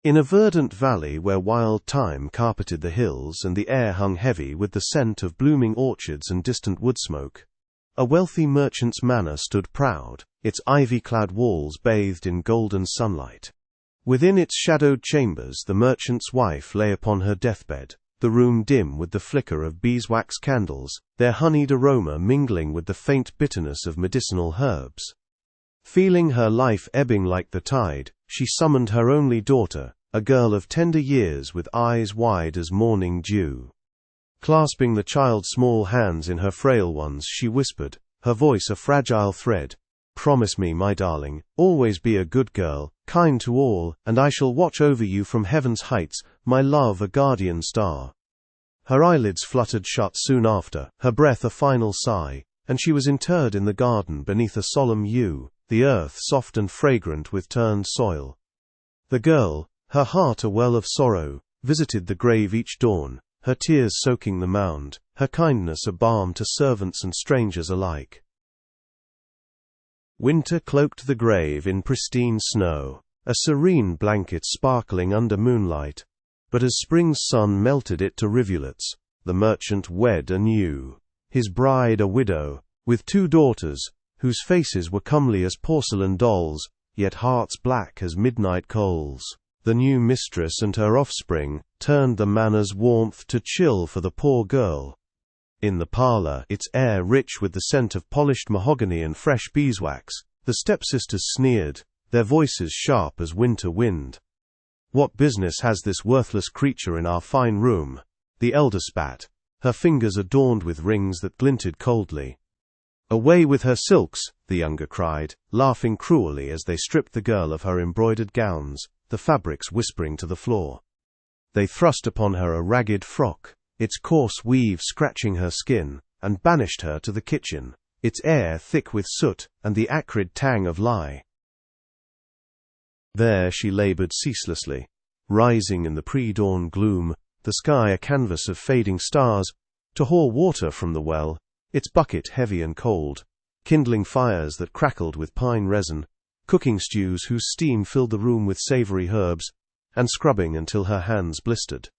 In a verdant valley where wild thyme carpeted the hills and the air hung heavy with the scent of blooming orchards and distant wood smoke, a wealthy merchant's manor stood proud, its ivy-clad walls bathed in golden sunlight. Within its shadowed chambers the merchant's wife lay upon her deathbed, the room dim with the flicker of beeswax candles, their honeyed aroma mingling with the faint bitterness of medicinal herbs. Feeling her life ebbing like the tide, she summoned her only daughter, a girl of tender years with eyes wide as morning dew. Clasping the child's small hands in her frail ones, she whispered, her voice a fragile thread, "Promise me, my darling, always be a good girl, kind to all, and I shall watch over you from heaven's heights, my love a guardian star." Her eyelids fluttered shut soon after, her breath a final sigh, and she was interred in the garden beneath a solemn yew, the earth soft and fragrant with turned soil. The girl, her heart a well of sorrow, visited the grave each dawn, her tears soaking the mound, her kindness a balm to servants and strangers alike. Winter cloaked the grave in pristine snow, a serene blanket sparkling under moonlight, but as spring's sun melted it to rivulets, the merchant wed anew, his bride a widow, with 2 daughters, whose faces were comely as porcelain dolls, yet hearts black as midnight coals. The new mistress and her offspring turned the manor's warmth to chill for the poor girl. In the parlor, its air rich with the scent of polished mahogany and fresh beeswax, the stepsisters sneered, their voices sharp as winter wind. "What business has this worthless creature in our fine room?" the elder spat, her fingers adorned with rings that glinted coldly. "Away with her silks," the younger cried, laughing cruelly as they stripped the girl of her embroidered gowns, the fabrics whispering to the floor. They thrust upon her a ragged frock, its coarse weave scratching her skin, and banished her to the kitchen, its air thick with soot and the acrid tang of lye. There she labored ceaselessly, rising in the pre-dawn gloom, the sky a canvas of fading stars, to haul water from the well, its bucket heavy and cold, kindling fires that crackled with pine resin, cooking stews whose steam filled the room with savory herbs, and scrubbing until her hands blistered.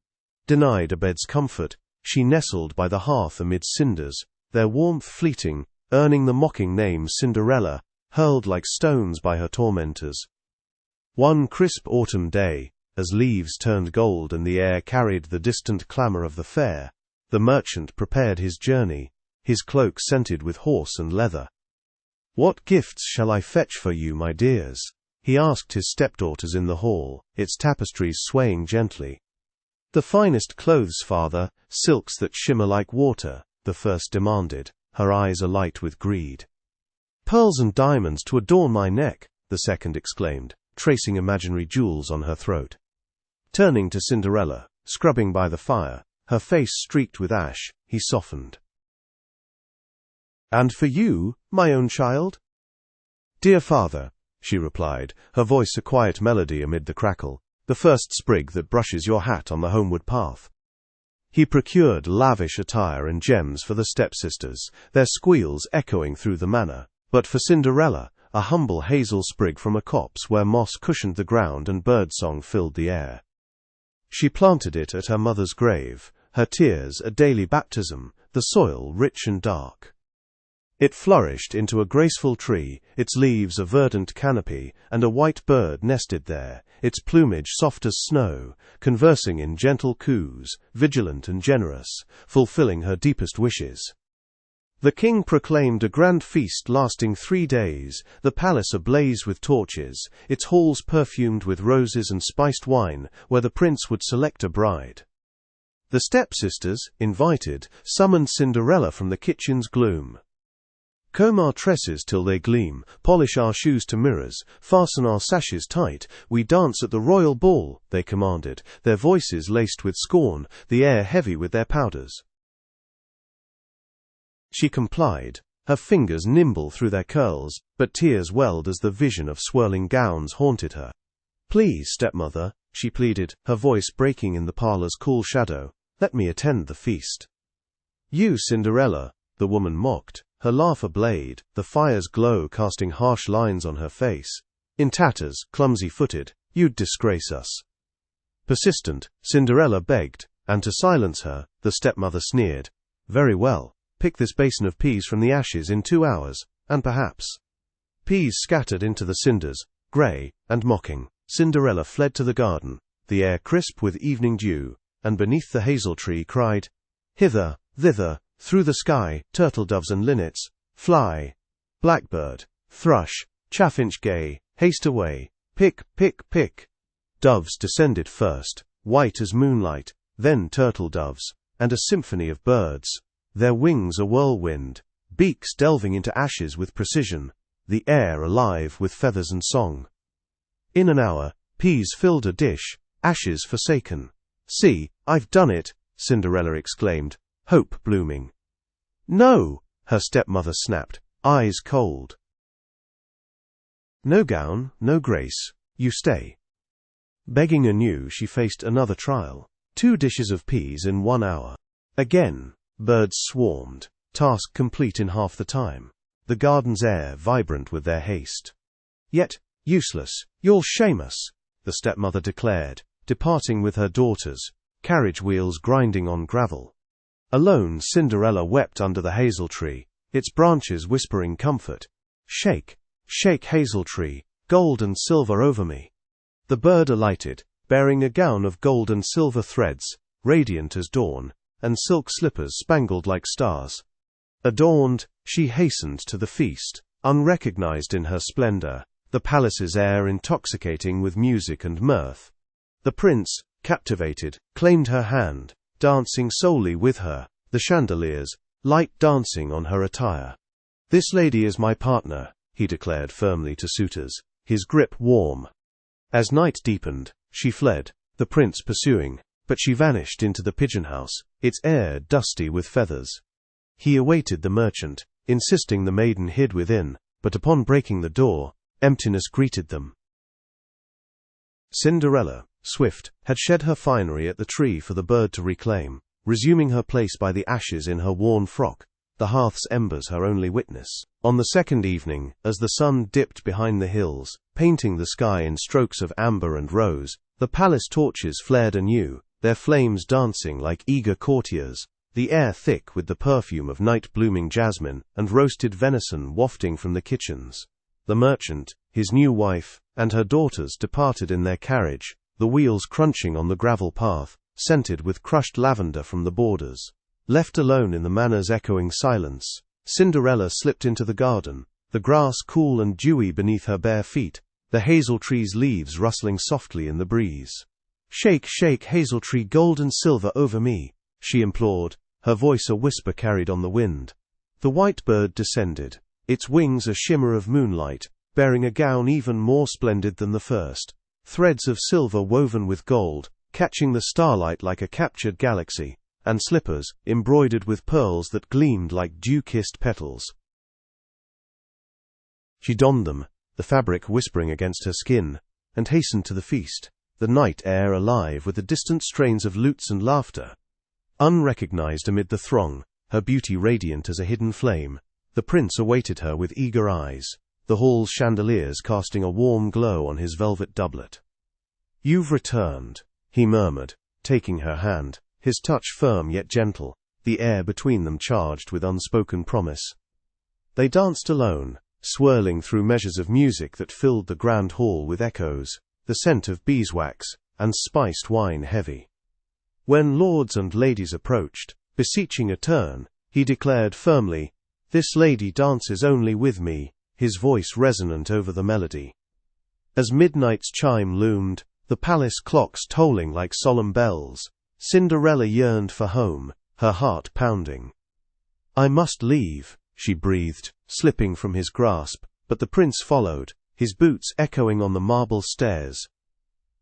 Denied a bed's comfort, she nestled by the hearth amid cinders, their warmth fleeting, earning the mocking name Cinderella, hurled like stones by her tormentors. One crisp autumn day, as leaves turned gold and the air carried the distant clamor of the fair, the merchant prepared his journey, his cloak scented with horse and leather. "What gifts shall I fetch for you, my dears?" he asked his stepdaughters in the hall, its tapestries swaying gently. "The finest clothes, father, silks that shimmer like water," the first demanded, her eyes alight with greed. "Pearls and diamonds to adorn my neck," the second exclaimed, tracing imaginary jewels on her throat. Turning to Cinderella, scrubbing by the fire, her face streaked with ash, he softened. "And for you, my own child?" "Dear father," she replied, her voice a quiet melody amid the crackle, "the first sprig that brushes your hat on the homeward path." He procured lavish attire and gems for the stepsisters, their squeals echoing through the manor, but for Cinderella, a humble hazel sprig from a copse where moss cushioned the ground and birdsong filled the air. She planted it at her mother's grave, her tears a daily baptism, the soil rich and dark. It flourished into a graceful tree, its leaves a verdant canopy, and a white bird nested there, its plumage soft as snow, conversing in gentle coos, vigilant and generous, fulfilling her deepest wishes. The king proclaimed a grand feast lasting 3 days, the palace ablaze with torches, its halls perfumed with roses and spiced wine, where the prince would select a bride. The stepsisters, invited, summoned Cinderella from the kitchen's gloom. "Comb our tresses till they gleam, polish our shoes to mirrors, fasten our sashes tight, we dance at the royal ball," they commanded, their voices laced with scorn, the air heavy with their powders. She complied, her fingers nimble through their curls, but tears welled as the vision of swirling gowns haunted her. "Please, stepmother," she pleaded, her voice breaking in the parlor's cool shadow, "let me attend the feast." "You, Cinderella," the woman mocked, her laugh a blade, the fire's glow casting harsh lines on her face. "In tatters, clumsy-footed, you'd disgrace us." Persistent, Cinderella begged, and to silence her, the stepmother sneered. "Very well, pick this basin of peas from the ashes in 2 hours, and perhaps—" Peas scattered into the cinders, grey and mocking. Cinderella fled to the garden, the air crisp with evening dew, and beneath the hazel tree cried, "Hither, thither, through the sky, turtle-doves and linnets, fly! Blackbird, thrush, chaffinch gay, haste away, pick, pick, pick!" Doves descended first, white as moonlight, then turtle-doves, and a symphony of birds, their wings a whirlwind, beaks delving into ashes with precision, the air alive with feathers and song. In an hour, peas filled a dish, ashes forsaken. "See, I've done it!" Cinderella exclaimed, hope blooming. "No!" her stepmother snapped, eyes cold. "No gown, no grace, you stay." Begging anew, she faced another trial. 2 dishes of peas in 1 hour. Again, birds swarmed, task complete in half the time, the garden's air vibrant with their haste. "Yet, useless, you'll shame us," the stepmother declared, departing with her daughters, carriage wheels grinding on gravel. Alone Cinderella wept under the hazel tree, its branches whispering comfort. "Shake, shake, hazel tree, gold and silver over me." The bird alighted, bearing a gown of gold and silver threads, radiant as dawn, and silk slippers spangled like stars. Adorned, she hastened to the feast, unrecognized in her splendor, the palace's air intoxicating with music and mirth. The prince, captivated, claimed her hand, dancing solely with her, the chandeliers, light dancing on her attire. "This lady is my partner," he declared firmly to suitors, his grip warm. As night deepened, she fled, the prince pursuing, but she vanished into the pigeon-house, its air dusty with feathers. He awaited the merchant, insisting the maiden hid within, but upon breaking the door, emptiness greeted them. Cinderella, swift, had shed her finery at the tree for the bird to reclaim, resuming her place by the ashes in her worn frock, the hearth's embers her only witness. On the second evening, as the sun dipped behind the hills, painting the sky in strokes of amber and rose, the palace torches flared anew, their flames dancing like eager courtiers, the air thick with the perfume of night-blooming jasmine and roasted venison wafting from the kitchens. The merchant, his new wife, and her daughters departed in their carriage, the wheels crunching on the gravel path, scented with crushed lavender from the borders. Left alone in the manor's echoing silence, Cinderella slipped into the garden, the grass cool and dewy beneath her bare feet, the hazel tree's leaves rustling softly in the breeze. "Shake, shake, hazel tree, gold and silver over me," she implored, her voice a whisper carried on the wind. The white bird descended, its wings a shimmer of moonlight, bearing a gown even more splendid than the first, threads of silver woven with gold, catching the starlight like a captured galaxy, and slippers, embroidered with pearls that gleamed like dew-kissed petals. She donned them, the fabric whispering against her skin, and hastened to the feast, the night air alive with the distant strains of lutes and laughter. Unrecognized amid the throng, her beauty radiant as a hidden flame, the prince awaited her with eager eyes, the hall's chandeliers casting a warm glow on his velvet doublet. "You've returned," he murmured, taking her hand, his touch firm yet gentle, the air between them charged with unspoken promise. They danced alone, swirling through measures of music that filled the grand hall with echoes, the scent of beeswax, and spiced wine heavy. When lords and ladies approached, beseeching a turn, he declared firmly, "This lady dances only with me," his voice resonant over the melody. As midnight's chime loomed, the palace clocks tolling like solemn bells, Cinderella yearned for home, her heart pounding. "I must leave," she breathed, slipping from his grasp, but the prince followed, his boots echoing on the marble stairs.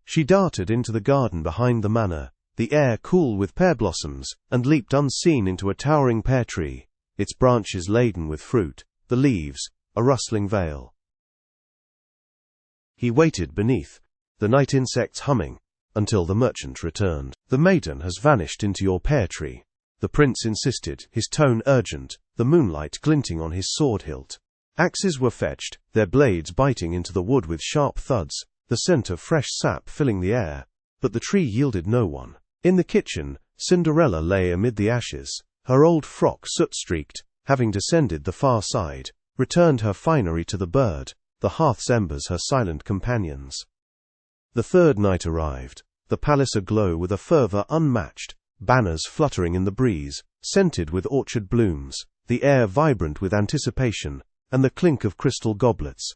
She darted into the garden behind the manor, the air cool with pear blossoms, and leaped unseen into a towering pear tree, its branches laden with fruit, the leaves, a rustling veil. He waited beneath, the night insects humming, until the merchant returned. "The maiden has vanished into your pear tree," the prince insisted, his tone urgent, the moonlight glinting on his sword hilt. Axes were fetched, their blades biting into the wood with sharp thuds, the scent of fresh sap filling the air. but the tree yielded no one. In the kitchen, Cinderella lay amid the ashes. Her old frock, soot-streaked, having descended the far side, returned her finery to the bird, the hearth's embers her silent companions. The third night arrived, the palace aglow with a fervour unmatched, banners fluttering in the breeze, scented with orchard blooms, the air vibrant with anticipation, and the clink of crystal goblets.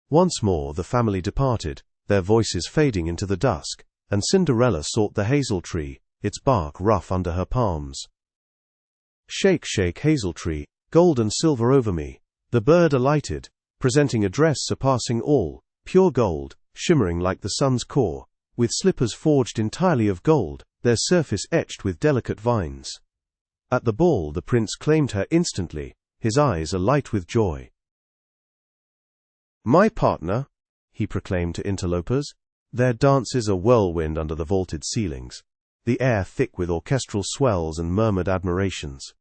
Once more the family departed, their voices fading into the dusk, and Cinderella sought the hazel tree, its bark rough under her palms. "Shake, shake, hazel tree, gold and silver over me." The bird alighted, presenting a dress surpassing all, pure gold, shimmering like the sun's core, with slippers forged entirely of gold, their surface etched with delicate vines. At the ball the prince claimed her instantly, his eyes alight with joy. "My partner," he proclaimed to interlopers. Their dances a whirlwind under the vaulted ceilings, the air thick with orchestral swells and murmured admirations.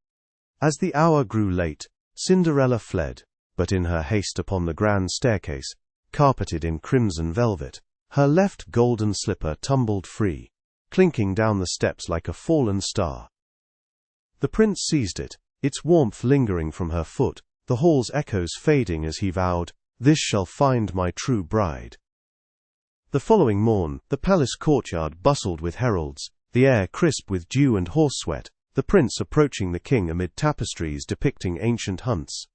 As the hour grew late, Cinderella fled, but in her haste upon the grand staircase, carpeted in crimson velvet, her left golden slipper tumbled free, clinking down the steps like a fallen star. The prince seized it, its warmth lingering from her foot, the hall's echoes fading as he vowed, "This shall find my true bride." The following morn, the palace courtyard bustled with heralds, the air crisp with dew and horse-sweat, the prince approaching the king amid tapestries depicting ancient hunts.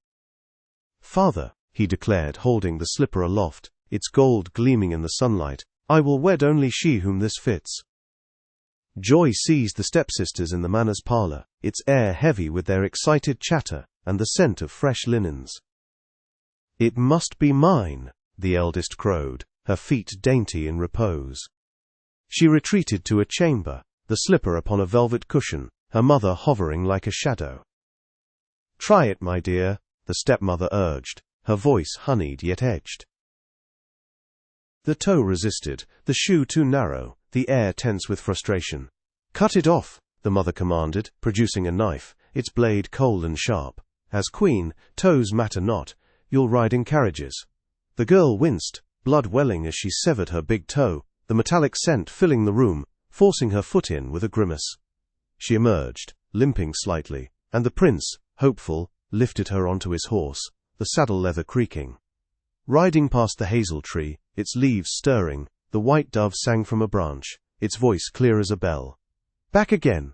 "Father," he declared, holding the slipper aloft, its gold gleaming in the sunlight, "I will wed only she whom this fits." Joy seized the stepsisters in the manor's parlor, its air heavy with their excited chatter and the scent of fresh linens. "It must be mine," the eldest crowed, her feet dainty in repose. She retreated to a chamber, the slipper upon a velvet cushion, her mother hovering like a shadow. "Try it, my dear," the stepmother urged, her voice honeyed yet edged. The toe resisted, the shoe too narrow, the air tense with frustration. "Cut it off," the mother commanded, producing a knife, its blade cold and sharp. "As queen, toes matter not, you'll ride in carriages." The girl winced, blood welling as she severed her big toe, the metallic scent filling the room, forcing her foot in with a grimace. She emerged, limping slightly, and the prince, hopeful, lifted her onto his horse, the saddle leather creaking. Riding past the hazel tree, its leaves stirring, the white dove sang from a branch, its voice clear as a bell. Back again,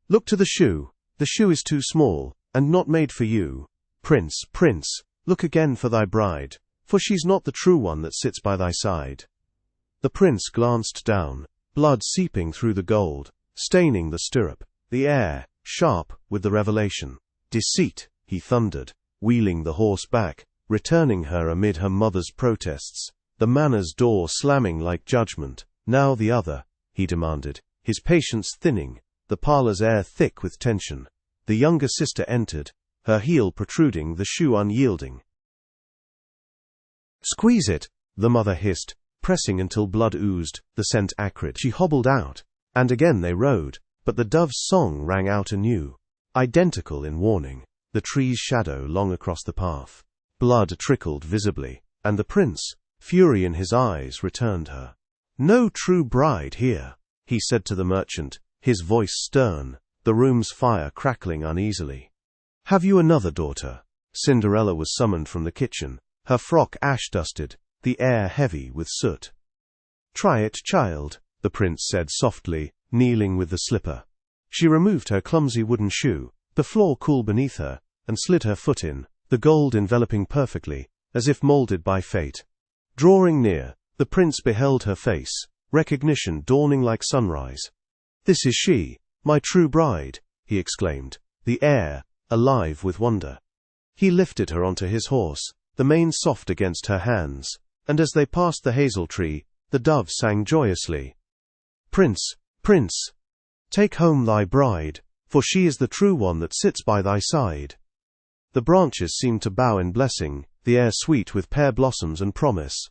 look to the shoe is too small, and not made for you. Prince, prince, look again for thy bride, for she's not the true one that sits by thy side." The prince glanced down, blood seeping through the gold, staining the stirrup, the air, sharp with the revelation. "Deceit," he thundered, wheeling the horse back, returning her amid her mother's protests, the manor's door slamming like judgment. "Now the other," he demanded, his patience thinning, the parlor's air thick with tension. The younger sister entered, her heel protruding, the shoe unyielding. "Squeeze it," the mother hissed, pressing until blood oozed, the scent acrid. She hobbled out, and again they rode, but the dove's song rang out anew, identical in warning, the tree's shadow long across the path. Blood trickled visibly, and the prince, fury in his eyes, returned her. "No true bride here," he said to the merchant, his voice stern, the room's fire crackling uneasily. "Have you another daughter?" Cinderella was summoned from the kitchen, her frock ash-dusted, the air heavy with soot. "Try it, child," the prince said softly, kneeling with the slipper. She removed her clumsy wooden shoe, the floor cool beneath her, and slid her foot in, the gold enveloping perfectly, as if molded by fate. Drawing near, the prince beheld her face, recognition dawning like sunrise. "This is she, my true bride," he exclaimed, the air alive with wonder. He lifted her onto his horse, the mane soft against her hands, and as they passed the hazel tree, the dove sang joyously, "Prince, prince, take home thy bride, for she is the true one that sits by thy side." The branches seemed to bow in blessing, the air sweet with pear blossoms and promise.